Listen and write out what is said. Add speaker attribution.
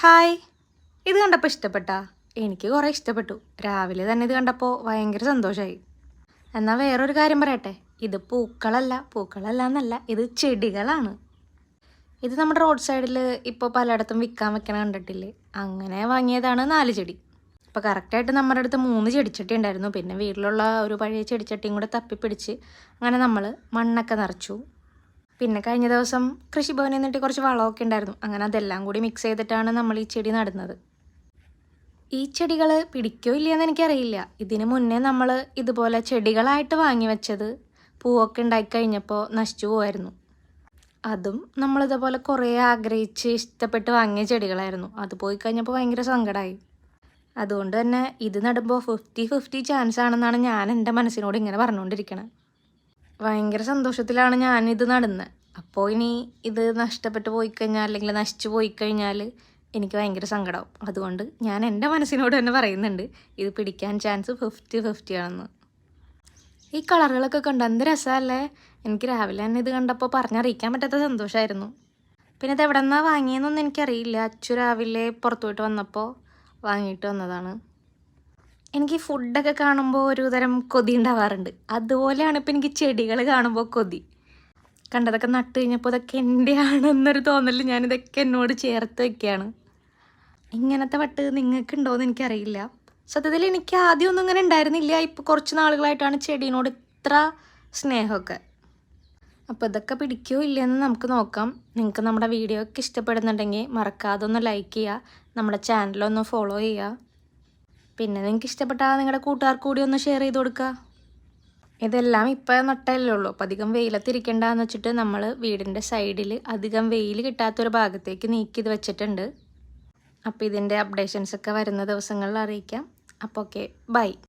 Speaker 1: Hi, ഇത് കണ്ടപ്പോൾ ഇഷ്ടപ്പെട്ടാ? എനിക്ക് കുറേ ഇഷ്ടപ്പെട്ടു. രാവിലെ തന്നെ ഇത് കണ്ടപ്പോൾ ഭയങ്കര സന്തോഷമായി. എന്നാൽ വേറൊരു കാര്യം പറയട്ടെ, ഇത് പൂക്കളല്ല എന്നല്ല, ഇത് ചെടികളാണ്. ഇത് നമ്മുടെ റോഡ് സൈഡിൽ ഇപ്പോൾ പലയിടത്തും വിൽക്കാൻ വെക്കണ കണ്ടിട്ടില്ലേ? അങ്ങനെ വാങ്ങിയതാണ് 4 ചെടി. അപ്പോൾ കറക്റ്റായിട്ട് നമ്മുടെ അടുത്ത് 3 ചെടിച്ചട്ടി ഉണ്ടായിരുന്നു. പിന്നെ വീട്ടിലുള്ള ഒരു പഴയ ചെടിച്ചട്ടിയും കൂടെ തപ്പിപ്പിടിച്ച് അങ്ങനെ നമ്മൾ മണ്ണൊക്കെ നിറച്ചു. പിന്നെ കഴിഞ്ഞ ദിവസം കൃഷിഭവനിൽ നിന്നിട്ട് കുറച്ച് വളമൊക്കെ ഉണ്ടായിരുന്നു. അങ്ങനെ അതെല്ലാം കൂടി മിക്സ് ചെയ്തിട്ടാണ് നമ്മൾ ഈ ചെടി നടുന്നത്. ഈ ചെടികൾ പിടിക്കോ ഇല്ലയെന്ന് എനിക്കറിയില്ല. ഇതിന് മുന്നേ നമ്മൾ ഇതുപോലെ ചെടികളായിട്ട് വാങ്ങി വെച്ചത് പൂവൊക്കെ ഉണ്ടായി കഴിഞ്ഞപ്പോൾ നശിച്ചു പോകായിരുന്നു. അതും നമ്മളിതുപോലെ കുറേ ആഗ്രഹിച്ച് ഇഷ്ടപ്പെട്ട് വാങ്ങിയ ചെടികളായിരുന്നു. അത് പോയി കഴിഞ്ഞപ്പോൾ ഭയങ്കര സങ്കടമായി. അതുകൊണ്ട് തന്നെ ഇത് നടുമ്പോൾ 50-50 ചാൻസ് ആണെന്നാണ് ഞാൻ എൻ്റെ മനസ്സിനോട് ഇങ്ങനെ പറഞ്ഞുകൊണ്ടിരിക്കണത്. ഭയങ്കര സന്തോഷത്തിലാണ് ഞാനിത് നടുന്നത്. അപ്പോൾ ഇനി ഇത് നഷ്ടപ്പെട്ടു പോയിക്കഴിഞ്ഞാൽ അല്ലെങ്കിൽ നശിച്ചു പോയിക്കഴിഞ്ഞാൽ എനിക്ക് ഭയങ്കര സങ്കടമാവും. അതുകൊണ്ട് ഞാൻ എൻ്റെ മനസ്സിനോട് തന്നെ പറയുന്നുണ്ട്, ഇത് പിടിക്കാൻ ചാൻസ് 50-50 ആണെന്ന്. ഈ കളറുകളൊക്കെ കണ്ട് എന്ത് രസമല്ലേ? എനിക്ക് രാവിലെ തന്നെ ഇത് കണ്ടപ്പോൾ പറഞ്ഞറിയിക്കാൻ പറ്റാത്ത സന്തോഷമായിരുന്നു. പിന്നെ ഇത് എവിടെ നിന്നാണ് വാങ്ങിയതെന്നൊന്നും എനിക്കറിയില്ല. അച്ചു രാവിലെ പുറത്തു പോയിട്ട് വന്നപ്പോൾ വാങ്ങിയിട്ട് വന്നതാണ്. എനിക്ക് ഫുഡൊക്കെ കാണുമ്പോൾ ഒരു തരം കൊതി ഉണ്ടാവാറുണ്ട്. അതുപോലെയാണ് ഇപ്പം എനിക്ക് ചെടികൾ കാണുമ്പോൾ കൊതി. കണ്ടതൊക്കെ നട്ട് കഴിഞ്ഞപ്പോൾ ഇതൊക്കെ എൻ്റെ ആണെന്നൊരു തോന്നൽ ഞാനിതൊക്കെ എന്നോട് ചേർത്ത് വയ്ക്കുകയാണ്. ഇങ്ങനത്തെ വട്ട് നിങ്ങൾക്ക് ഉണ്ടോയെന്ന് എനിക്കറിയില്ല. സത്യത്തിൽ എനിക്ക് ആദ്യമൊന്നും ഇങ്ങനെ ഉണ്ടായിരുന്നില്ല. ഇപ്പോൾ കുറച്ച് നാളുകളായിട്ടാണ് ചെടീനോട് ഇത്ര സ്നേഹമൊക്കെ. അപ്പോൾ ഇതൊക്കെ പിടിക്കുകയോ ഇല്ലയെന്ന് നമുക്ക് നോക്കാം. നിങ്ങൾക്ക് നമ്മുടെ വീഡിയോ ഒക്കെ ഇഷ്ടപ്പെടുന്നുണ്ടെങ്കിൽ മറക്കാതെ ഒന്ന് ലൈക്ക് ചെയ്യുക, നമ്മുടെ ചാനലൊന്ന് ഫോളോ ചെയ്യുക. പിന്നെ നിങ്ങൾക്ക് ഇഷ്ടപ്പെട്ടാൽ നിങ്ങളുടെ കൂട്ടുകാർക്ക് കൂടി ഒന്ന് ഷെയർ ചെയ്ത് കൊടുക്കുക. ഇതെല്ലാം ഇപ്പം നട്ടല്ലേ ഉള്ളൂ. അപ്പം അധികം വെയിലത്തിരിക്കേണ്ടെന്ന് വെച്ചിട്ട് നമ്മൾ വീടിൻ്റെ സൈഡിൽ അധികം വെയിൽ കിട്ടാത്തൊരു ഭാഗത്തേക്ക് നീക്കി ഇത് വെച്ചിട്ടുണ്ട്. അപ്പോൾ ഇതിൻ്റെ അപ്ഡേഷൻസൊക്കെ വരുന്ന ദിവസങ്ങളിൽ അറിയിക്കാം. അപ്പോൾ ഓക്കെ, ബൈ.